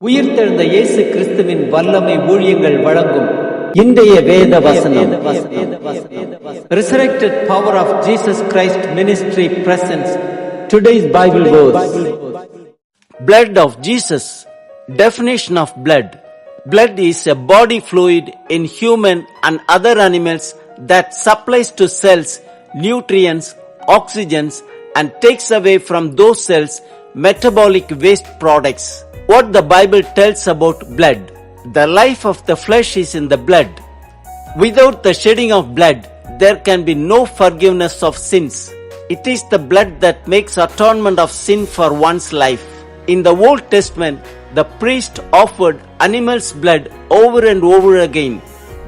உயிர்த்தெழுந்த இயேசு கிறிஸ்துவின் வல்லமை ஊழியங்கள் வழங்கும் இன்றைய வேத வசனம். Resurrected power of Jesus Christ ministry presents today's Bible verse. Blood of Jesus. Definition of blood. Blood is a body fluid in human and other animals that supplies to cells nutrients, oxygens, and takes away from those cells metabolic waste products. What the Bible tells about blood. The life of the flesh is in the blood. Without the shedding of blood, there can be no forgiveness of sins. It is the blood that makes atonement of sin for one's life. In the Old Testament, the priest offered animals' blood over and over again.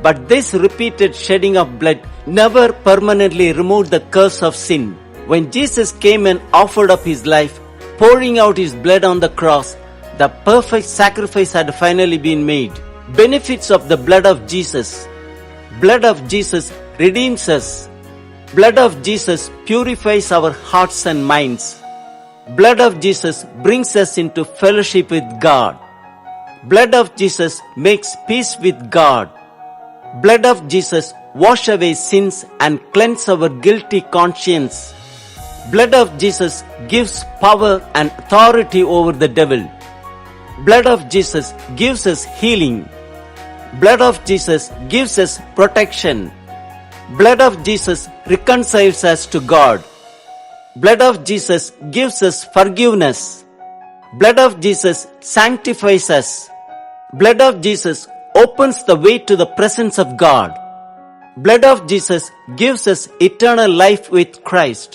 But this repeated shedding of blood never permanently removed the curse of sin. When Jesus came and offered up his life, pouring out his blood on the cross, the perfect sacrifice had finally been made. Benefits of the blood of Jesus. Blood of Jesus redeems us. Blood of Jesus purifies our hearts and minds. Blood of Jesus brings us into fellowship with God. Blood of Jesus makes peace with God. Blood of Jesus washes away sins and cleanses our guilty conscience. Blood of Jesus gives power and authority over the devil. Blood of Jesus gives us healing. Blood of Jesus gives us protection. Blood of Jesus reconciles us to God. Blood of Jesus gives us forgiveness. Blood of Jesus sanctifies us. Blood of Jesus opens the way to the presence of God. Blood of Jesus gives us eternal life with Christ.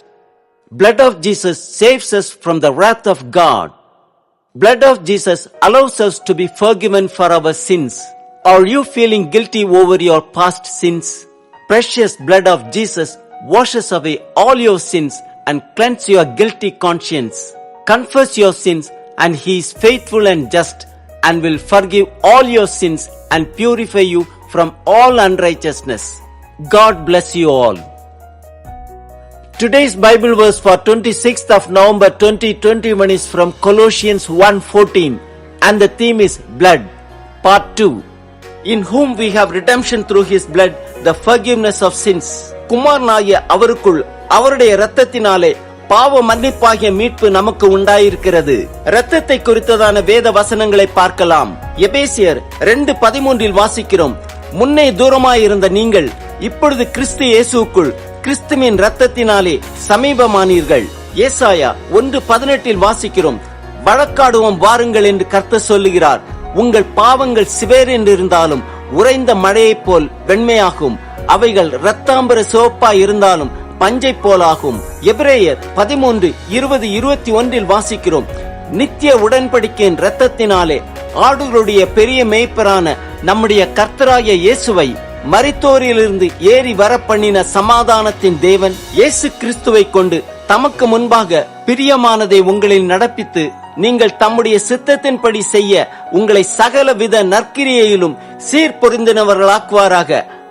Blood of Jesus saves us from the wrath of God. Blood of Jesus allows us to be forgiven for our sins. Are you feeling guilty over your past sins? Precious blood of Jesus washes away all your sins and cleanses your guilty conscience. Confess your sins and he is faithful and just and will forgive all your sins and purify you from all unrighteousness. God bless you all. Today's Bible verse for 26th of November 2021 is from Colossians 1:14 and the theme is blood. Part 2. In whom we have redemption through his blood, the forgiveness of sins. குமாரனாகிய அவருக்குள் அவருடைய இரத்தத்தினாலே பாவ மன்னிப்பாகிய மீட்பு நமக்கு உண்டாயிருக்கிறது. இரத்தத்தை குறித்ததான வேத வசனங்களை பார்க்கலாம். எபேசியர் 2:13 வாசிக்கிறோம். முன்னே தூரமாயிருந்த நீங்கள் இப்பொழுது கிறிஸ்து இயேசுவுக்குள் கிறிஸ்துவின் இரத்தத்தினாலே சமீபமானீர்கள். ஏசாயா 1:18 வாசிக்கிறோம். வழக்காடுவோம் வாருங்கள் என்று கர்த்தர் சொல்லுகிறார். உங்கள் பாவங்கள் சிவேரென்று இருந்தாலும் உறைந்த மழையைப் போல் வெண்மையாகும். அவைகள் இரத்தாம்பர சிவப்பாய் இருந்தாலும் பஞ்சை போலாகும். எபிரேயர் 13:20-21 வாசிக்கிறோம். நித்திய உடன்படிக்கையின் இரத்தத்தினாலே ஆடுகளுடைய பெரிய மேய்ப்பரான நம்முடைய கர்த்தராகிய இயேசுவை மரித்தோரிலிருந்து ஏறி வர பண்ணின சமாதானத்தின் தேவன் இயேசு கிறிஸ்துவை கொண்டு தமக்கு முன்பாக பிரியமானதை உங்களில் நடப்பித்து நீங்கள் தம்முடைய சித்தத்தின்படி செய்ய உங்களை சகலவித நற்கிரியையிலும் சீர்பொருந்தினவர்களாக்குவாராக.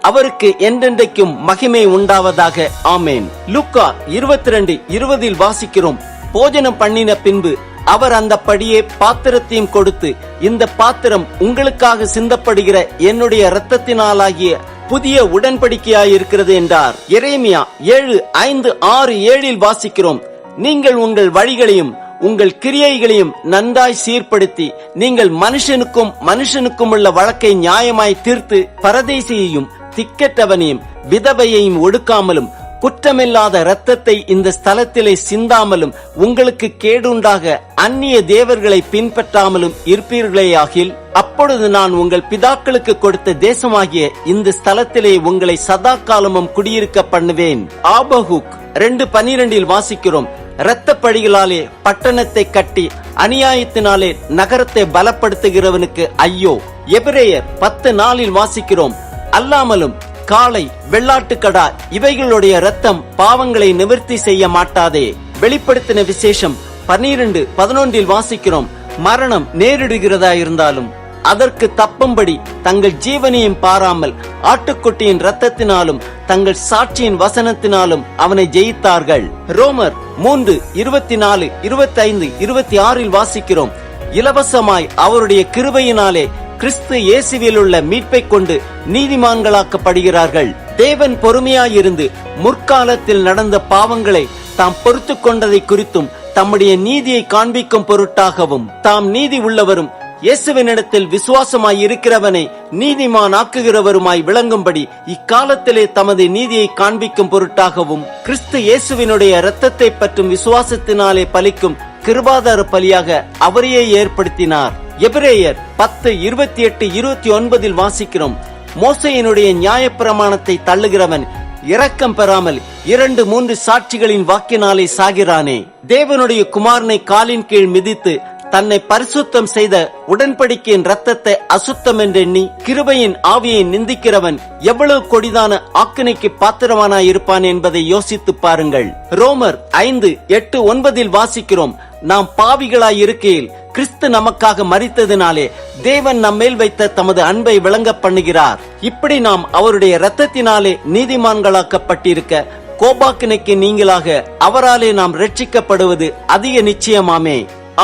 அவருக்கு என்றென்றைக்கும் மகிமை உண்டாவதாக. ஆமேன். லூக்கா 22:20 வாசிக்கிறோம். போஜனம் பண்ணின பின்பு அவர் அந்த படியே பாத்திரத்தையும் கொடுத்து, இந்த பாத்திரம் உங்களுக்காக சிந்தப்படுகிற என்னுடைய இரத்தத்தினாலாகிய புதிய உடன்படிக்கையாயிருக்கிறது என்றார். எரேமியா 7:5-6-7 வாசிக்கிறோம். நீங்கள் உங்கள் வழிகளையும் உங்கள் கிரியைகளையும் நன்றாய் சீர்படுத்தி நீங்கள் மனுஷனுக்கும் உள்ள வழக்கை நியாயமாய் தீர்த்து பரதேசியையும் திக்கற்றவனையும் விதவையையும் ஒடுக்காமலும் குற்றமில்லாத இரத்தத்தை இந்த ஸ்தலத்திலே சிந்தாமலும் உங்களுக்கு கேடுண்டாக அந்நிய தேவர்களை பின்பற்றாமலும் இருப்பீர்களேயாகில் அப்பொழுது நான் உங்கள் பிதாக்களுக்கு கொடுத்த தேசமாகிய இந்த ஸ்தலத்திலே உங்களை சதா காலமும் குடியிருக்க பண்ணுவேன். ஆபகுக் 2:12 வாசிக்கிறோம். இரத்த பழிகளாலே பட்டணத்தை கட்டி அநியாயத்தினாலே நகரத்தை பலப்படுத்துகிறவனுக்கு ஐயோ. எபிரேயர் 10:4 வாசிக்கிறோம். அல்லாமலும் காளை வெள்ளாட்டுக்கடா இவைகளுடைய இரத்தம் பாவங்களை நிவர்த்தி செய்ய மாட்டாதே. வெளிப்படுத்தின விசேஷம் 12:11 வாசிக்கிறோம். மரணம் நேரிடுகிறதா இருந்தாலும் அதற்கு தப்பும்படி தங்கள் ஜீவனையும் பாராமல் ஆட்டுக்குட்டியின் இரத்தத்தினாலும் தங்கள் சாட்சியின் வசனத்தினாலும் அவனை ஜெயித்தார்கள். ரோமர் 3:24-25-26 வாசிக்கிறோம். இலவசமாய் அவருடைய கிருபையினாலே கிறிஸ்து இயேசுவில் உள்ள மீட்பை கொண்டு நீதிமான்களாக்கப்படுகிறார்கள். தேவன் பொறுமையாயிருந்து முற்காலத்தில் நடந்த பாவங்களை தாம் பொறுத்து கொண்டதை குறித்தும் தம்முடைய நீதியை காண்பிக்கும் பொருட்டாகவும் தாம் நீதி உள்ளவரும் இயேசுவினிடத்தில் விசுவாசமாய் இருக்கிறவனை நீதிமான் ஆக்குகிறவருமாய் விளங்கும்படி இக்காலத்திலே தமது நீதியை காண்பிக்கும் பொருட்டாகவும் கிறிஸ்து இயேசுவினுடைய இரத்தத்தை பற்றும் விசுவாசத்தினாலே பலிக்கும் கிருபாதார பலியாக அவரையே ஏற்படுத்தினார். எபிரேயர் 10:28-29 வாசிக்கிறோம். மோசேயினுடைய நியாயப்பிரமாணத்தை தள்ளுகிறவன் இரக்கம் பெறாமல் 2-3 சாட்சிகளின் வாக்கினாலே சாகிறானே. தேவனுடைய குமாரனை காலின் கீழ் மிதித்து தன்னை பரிசுத்தம் செய்த உடன்படிக்கையின் இரத்தத்தை அசுத்தம் என்றெண்ணி கிருபையின் ஆவியை நிந்திக்கிறவன் எவ்வளவு கொடிதான ஆக்கினைக்கு பாத்திரவானாய் இருப்பான் என்பதை யோசித்து பாருங்கள். ரோமர் 5:8-9 வாசிக்கிறோம். நாம் பாவிகளாய் இருக்கையில் கிறிஸ்து நமக்காக மரித்ததினாலே தேவன் நம்மேல் வைத்த தமது அன்பை விளங்க பண்ணுகிறார். இப்படி நாம் அவருடைய இரத்தத்தினாலே நீதிமான்களாக்கப்பட்டிருக்க கோபாக்கினைக்கு நீங்களாக அவராலே நாம் ரட்சிக்கப்படுவது அதிக நிச்சயமாமே.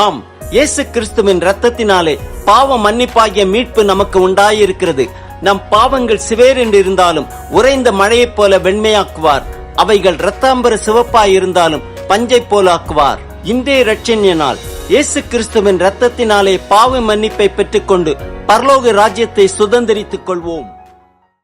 ஆம், இயேசு கிறிஸ்துவின் இரத்தத்தினாலே பாவ மன்னிப்பாகிய மீட்பு நமக்கு உண்டாயிருக்கிறது. நம் பாவங்கள் சிவேரென்று இருந்தாலும் உறைந்த மழையைப் போல வெண்மையாக்குவார். அவைகள் இரத்தாம்பர சிவப்பாய் இருந்தாலும் பஞ்சை போல ஆக்குவார். இன்றைய இரட்சணியனால் இயேசு கிறிஸ்துவின் இரத்தத்தினாலே பாவ மன்னிப்பை பெற்றுக்கொண்டு பரலோக ராஜ்யத்தை சுதந்தரித்துக் கொள்வோம்.